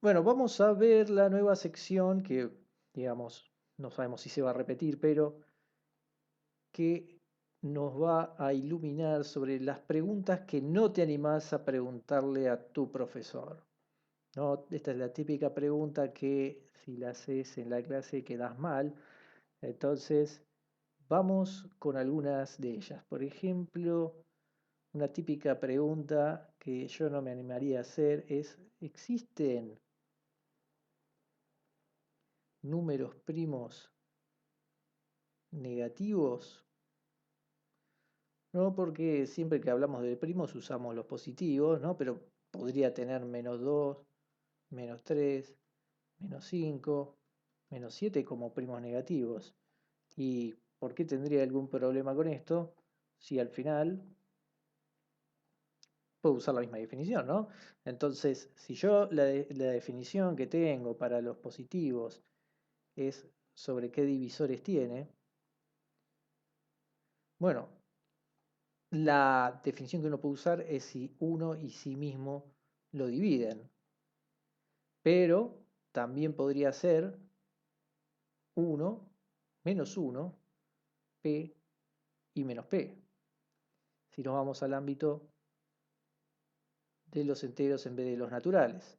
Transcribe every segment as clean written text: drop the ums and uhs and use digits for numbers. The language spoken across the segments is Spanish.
Bueno, vamos a ver la nueva sección que, digamos, no sabemos si se va a repetir, pero que nos va a iluminar sobre las preguntas que no te animás a preguntarle a tu profesor, ¿no? Esta es la típica pregunta que si la haces en la clase quedas mal. Entonces, vamos con algunas de ellas. Por ejemplo, una típica pregunta que yo no me animaría a hacer es, ¿existen números primos negativos? No, porque siempre que hablamos de primos usamos los positivos, ¿no? Pero podría tener -2, -3, -5, -7 como primos negativos. ¿Y por qué tendría algún problema con esto si al final puedo usar la misma definición, ¿no? Entonces, si yo la definición que tengo para los positivos es sobre qué divisores tiene, bueno, la definición que uno puede usar es si uno y sí mismo lo dividen, pero también podría ser uno menos uno p y menos p. Si nos vamos al ámbito de los enteros en vez de los naturales.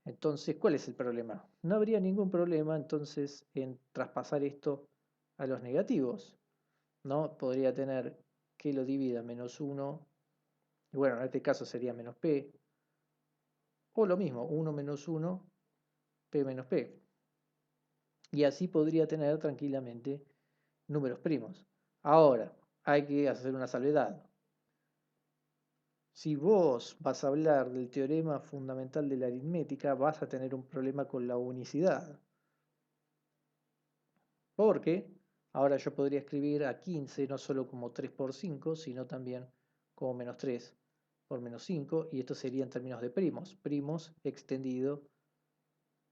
Entonces, ¿cuál es el problema? No habría ningún problema entonces en traspasar esto a los negativos, ¿no? Podría tener que lo divida menos uno, y bueno, en este caso sería menos p, o lo mismo, uno menos uno p menos p. Y así podría tener tranquilamente números primos. Ahora, hay que hacer una salvedad. Si vos vas a hablar del teorema fundamental de la aritmética, vas a tener un problema con la unicidad. Porque ahora yo podría escribir a 15 no solo como 3 por 5, sino también como menos 3 por menos 5, y esto sería en términos de primos, primos extendido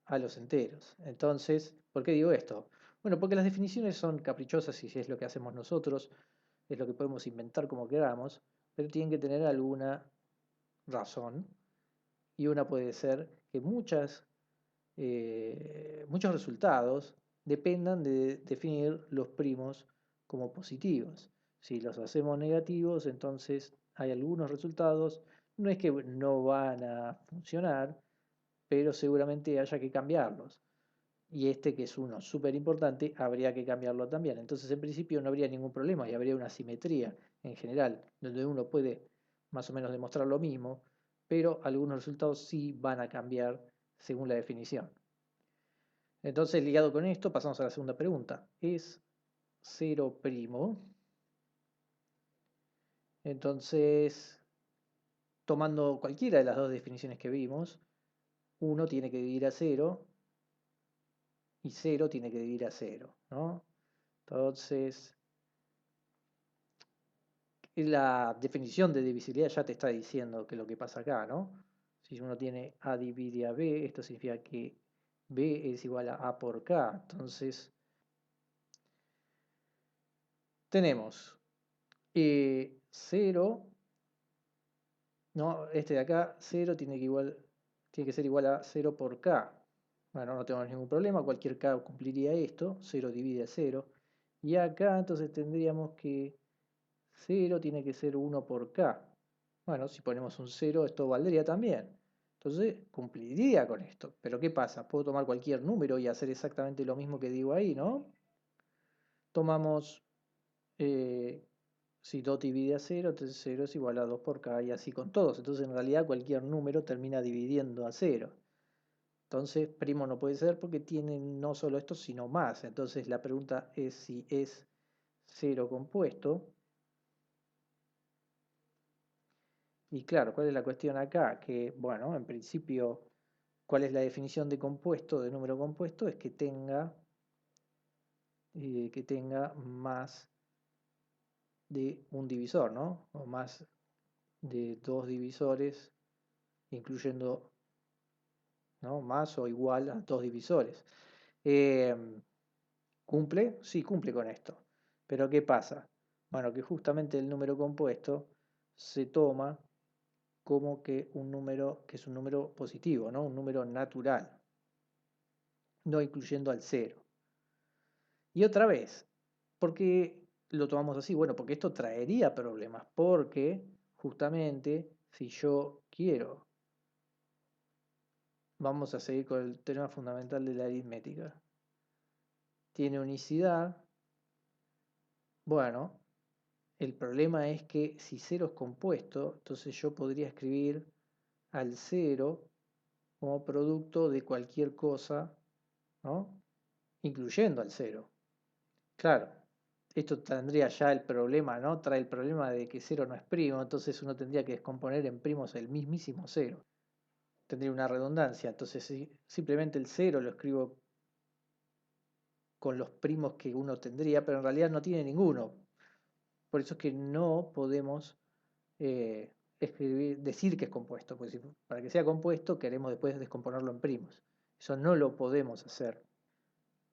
a los enteros. Entonces, ¿por qué digo esto? Bueno, porque las definiciones son caprichosas y si es lo que hacemos nosotros, es lo que podemos inventar como queramos, pero tienen que tener alguna razón. Y una puede ser que muchos resultados dependan de definir los primos como positivos. Si los hacemos negativos, entonces hay algunos resultados, no es que no van a funcionar, pero seguramente haya que cambiarlos. Y este, que es uno súper importante, habría que cambiarlo también. Entonces, en principio no habría ningún problema y habría una simetría en general, donde uno puede más o menos demostrar lo mismo, pero algunos resultados sí van a cambiar según la definición. Entonces, ligado con esto, pasamos a la segunda pregunta. ¿Es cero primo? Entonces, tomando cualquiera de las dos definiciones que vimos, uno tiene que dividir a cero y cero tiene que dividir a cero, ¿no? Entonces, la definición de divisibilidad ya te está diciendo que lo que pasa acá, ¿no? Si uno tiene A divide a B, esto significa que B es igual a A por K. Entonces, tenemos 0, ¿no? Este de acá, 0 tiene que ser igual a 0 por K. Bueno, no tenemos ningún problema, cualquier K cumpliría esto, 0 divide a 0. Y acá entonces tendríamos que 0 tiene que ser 1 por K. Bueno, si ponemos un 0, esto valdría también. Entonces, cumpliría con esto. Pero ¿qué pasa? Puedo tomar cualquier número y hacer exactamente lo mismo que digo ahí, ¿no? Tomamos, eh, si 2 divide a 0, entonces 0 es igual a 2 por K y así con todos. Entonces, en realidad, cualquier número termina dividiendo a 0. Entonces, primo no puede ser porque tiene no solo esto, sino más. Entonces, la pregunta es si es 0 compuesto. Y claro, ¿cuál es la cuestión acá? Que, bueno, en principio, ¿cuál es la definición de compuesto, de número compuesto? Es que tenga más de un divisor, ¿no? O más de dos divisores, incluyendo, ¿no? Más o igual a dos divisores. Eh, ¿Cumple? Sí, cumple con esto. Pero ¿qué pasa? Bueno, que justamente el número compuesto se toma como que un número que es un número positivo, ¿no? Un número natural, no incluyendo al 0. Y otra vez, ¿por qué lo tomamos así? Bueno, porque esto traería problemas, porque justamente si yo quiero, vamos a seguir con el tema fundamental de la aritmética, tiene unicidad, bueno, el problema es que si 0 es compuesto, entonces yo podría escribir al 0 como producto de cualquier cosa, ¿no? Incluyendo al 0. Claro, esto tendría ya el problema, ¿no? Trae el problema de que 0 no es primo, entonces uno tendría que descomponer en primos el mismísimo 0. Tendría una redundancia, entonces si simplemente el 0 lo escribo con los primos que uno tendría, pero en realidad no tiene ninguno. Por eso es que no podemos decir que es compuesto, porque para que sea compuesto queremos después descomponerlo en primos. Eso no lo podemos hacer.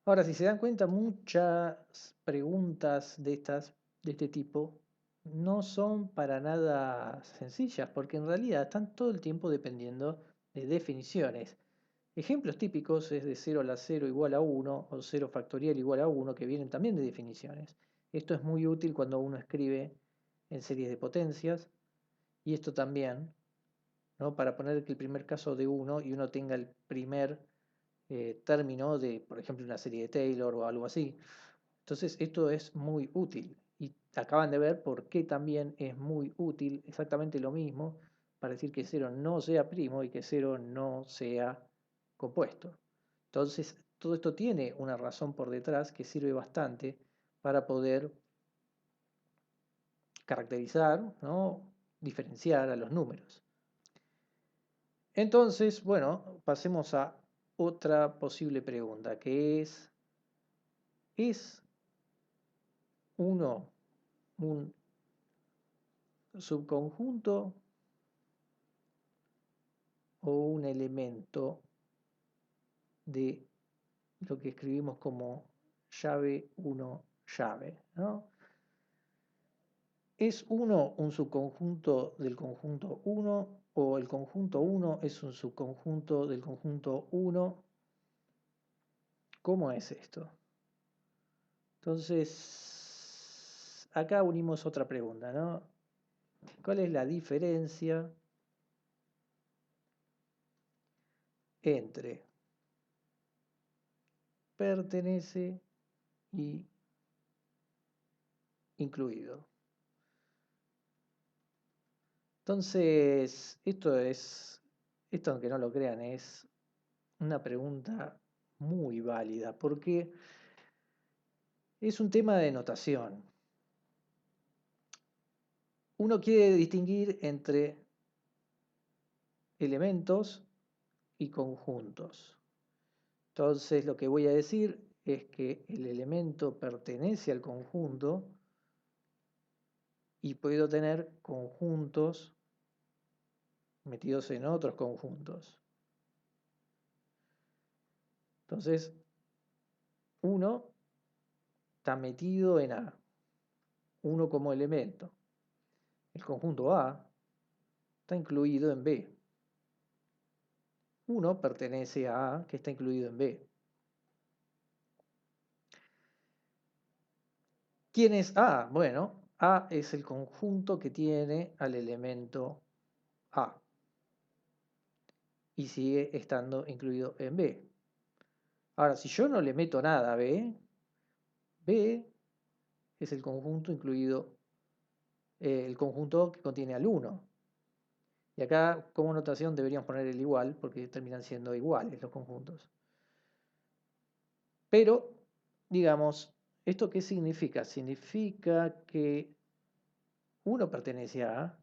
Ahora, si se dan cuenta, muchas preguntas de este tipo no son para nada sencillas, porque en realidad están todo el tiempo dependiendo de definiciones. Ejemplos típicos es de 0 a la 0 igual a 1 o 0 factorial igual a 1, que vienen también de definiciones. Esto es muy útil cuando uno escribe en series de potencias, y esto también, ¿no? Para poner que el primer caso de 1 y uno tenga el primer término de, por ejemplo, una serie de Taylor o algo así. Entonces, esto es muy útil. Y acaban de ver por qué también es muy útil exactamente lo mismo para decir que 0 no sea primo y que 0 no sea compuesto. Entonces, todo esto tiene una razón por detrás que sirve bastante para poder caracterizar, ¿no? Diferenciar a los números. Entonces, bueno, pasemos a otra posible pregunta, que ¿es 1 un subconjunto o un elemento de lo que escribimos como llave 1 llave, ¿no? ¿Es 1 un subconjunto del conjunto 1 o el conjunto 1 es un subconjunto del conjunto 1? ¿Cómo es esto? Entonces, acá unimos otra pregunta, ¿no? ¿Cuál es la diferencia entre pertenece y incluido? Entonces, esto aunque no lo crean, es una pregunta muy válida, porque es un tema de notación. Uno quiere distinguir entre elementos y conjuntos. Entonces, lo que voy a decir es que el elemento pertenece al conjunto y puedo tener conjuntos metidos en otros conjuntos. Entonces, uno está metido en A, uno como elemento. El conjunto A está incluido en B. 1 pertenece a A, que está incluido en B. ¿Quién es A? Bueno, A es el conjunto que tiene al elemento A y sigue estando incluido en B. Ahora, si yo no le meto nada a B, B es el conjunto incluido, el conjunto que contiene al 1. Y acá, como notación, deberíamos poner el igual, porque terminan siendo iguales los conjuntos. Pero, digamos, ¿esto qué significa? Significa que 1 pertenece a A,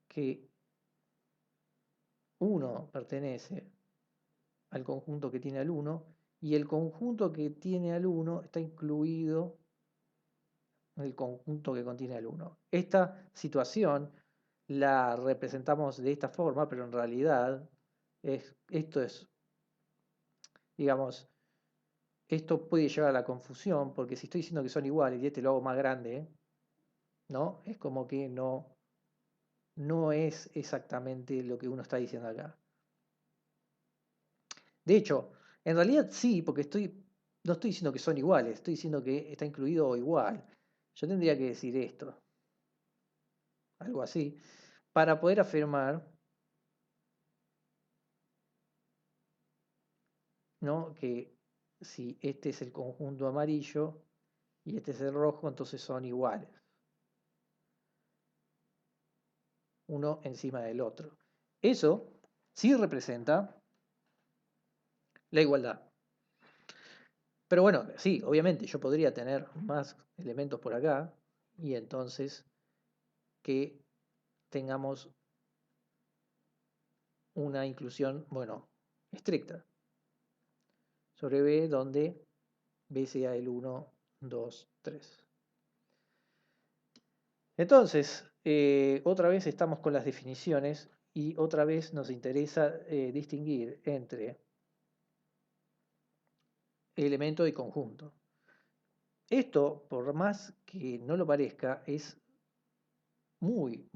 que 1 pertenece al conjunto que tiene al 1, y el conjunto que tiene al 1 está incluido en el conjunto que contiene al 1. Esta situación la representamos de esta forma, pero en realidad esto es, digamos, esto puede llevar a la confusión, porque si estoy diciendo que son iguales y este lo hago más grande, ¿no? Es como que no, no es exactamente lo que uno está diciendo acá. De hecho, en realidad sí, porque no estoy diciendo que son iguales, estoy diciendo que está incluido igual. Yo tendría que decir esto, algo así, para poder afirmar, ¿no?, que si este es el conjunto amarillo y este es el rojo, entonces son iguales, uno encima del otro. Eso sí representa la igualdad. Pero bueno, sí, obviamente yo podría tener más elementos por acá y entonces que tengamos una inclusión, bueno, estricta sobre B, donde B sea el 1, 2, 3. Entonces, otra vez estamos con las definiciones y otra vez nos interesa distinguir entre elemento y conjunto. Esto, por más que no lo parezca, es muy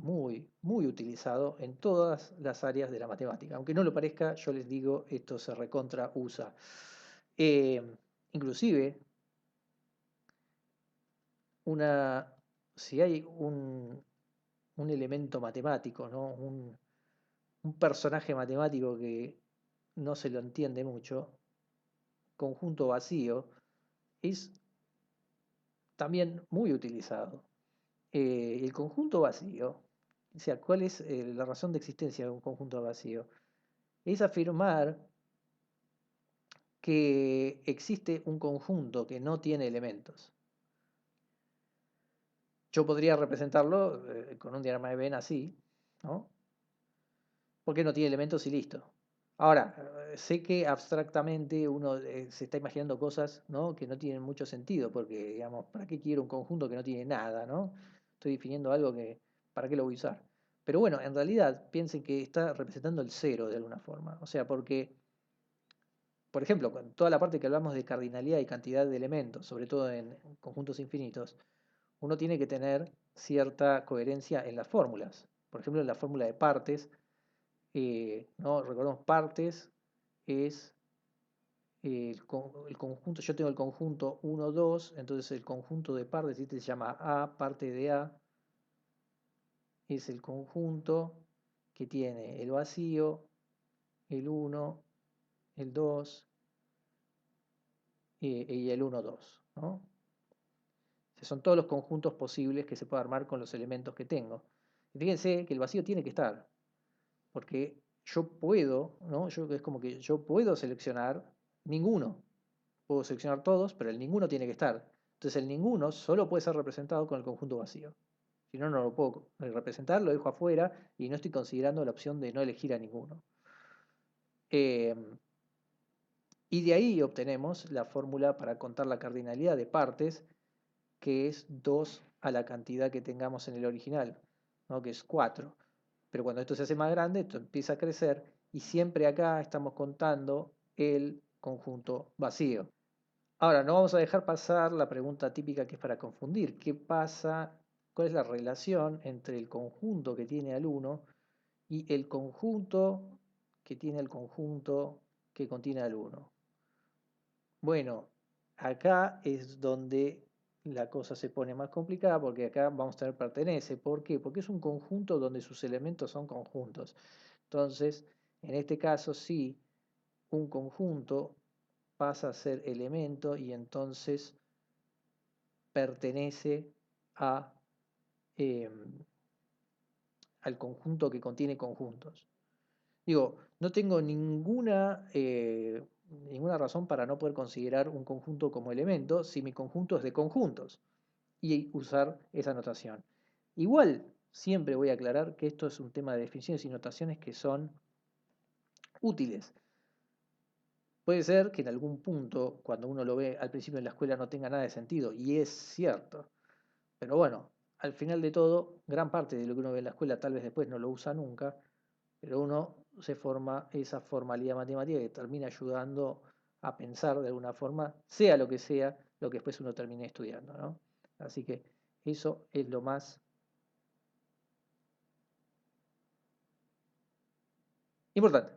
utilizado en todas las áreas de la matemática. Aunque no lo parezca, yo les digo, esto se recontra usa. Eh, Inclusive, si hay un elemento matemático, ¿no?, un personaje matemático que no se lo entiende mucho, conjunto vacío, es también muy utilizado. El conjunto vacío, o sea, ¿cuál es la razón de existencia de un conjunto vacío? Es afirmar que existe un conjunto que no tiene elementos. Yo podría representarlo con un diagrama de Venn así, ¿no? Porque no tiene elementos y listo. Ahora, sé que abstractamente uno se está imaginando cosas, ¿no?, que no tienen mucho sentido, porque, digamos, ¿para qué quiero un conjunto que no tiene nada, ¿no? Estoy definiendo algo que, ¿para qué lo voy a usar? Pero bueno, en realidad piensen que está representando el cero de alguna forma. O sea, porque, por ejemplo, con toda la parte que hablamos de cardinalidad y cantidad de elementos, sobre todo en conjuntos infinitos, uno tiene que tener cierta coherencia en las fórmulas. Por ejemplo, en la fórmula de partes, ¿no? Recordemos, partes es el conjunto, yo tengo el conjunto 1, 2, entonces el conjunto de partes, este se llama A, parte de A, es el conjunto que tiene el vacío, el 1, el 2 y el 1, 2, ¿no? Son todos los conjuntos posibles que se puede armar con los elementos que tengo. Y fíjense que el vacío tiene que estar, porque yo puedo, ¿no? Es como que yo puedo seleccionar ninguno. Puedo seleccionar todos, pero el ninguno tiene que estar. Entonces el ninguno solo puede ser representado con el conjunto vacío. Si no, no lo puedo representar, lo dejo afuera y no estoy considerando la opción de no elegir a ninguno. Y de ahí obtenemos la fórmula para contar la cardinalidad de partes, que es 2 a la cantidad que tengamos en el original, ¿no?, que es 4. Pero cuando esto se hace más grande, esto empieza a crecer y siempre acá estamos contando el conjunto vacío. Ahora, no vamos a dejar pasar la pregunta típica que es para confundir. ¿Qué pasa? ¿Cuál es la relación entre el conjunto que tiene al 1 y el conjunto que tiene el conjunto que contiene al 1? Bueno, acá es donde la cosa se pone más complicada porque acá vamos a tener pertenece. ¿Por qué? Porque es un conjunto donde sus elementos son conjuntos. Entonces, en este caso sí, un conjunto pasa a ser elemento y entonces pertenece a, em, al conjunto que contiene conjuntos. Digo, no tengo ninguna razón para no poder considerar un conjunto como elemento si mi conjunto es de conjuntos y usar esa notación. Igual, siempre voy a aclarar que esto es un tema de definiciones y notaciones que son útiles. Puede ser que en algún punto, cuando uno lo ve al principio en la escuela, no tenga nada de sentido, y es cierto. Pero bueno, al final de todo, gran parte de lo que uno ve en la escuela tal vez después no lo usa nunca, pero uno se forma esa formalidad matemática que termina ayudando a pensar de alguna forma, sea lo que después uno termine estudiando, ¿no? Así que eso es lo más Importante.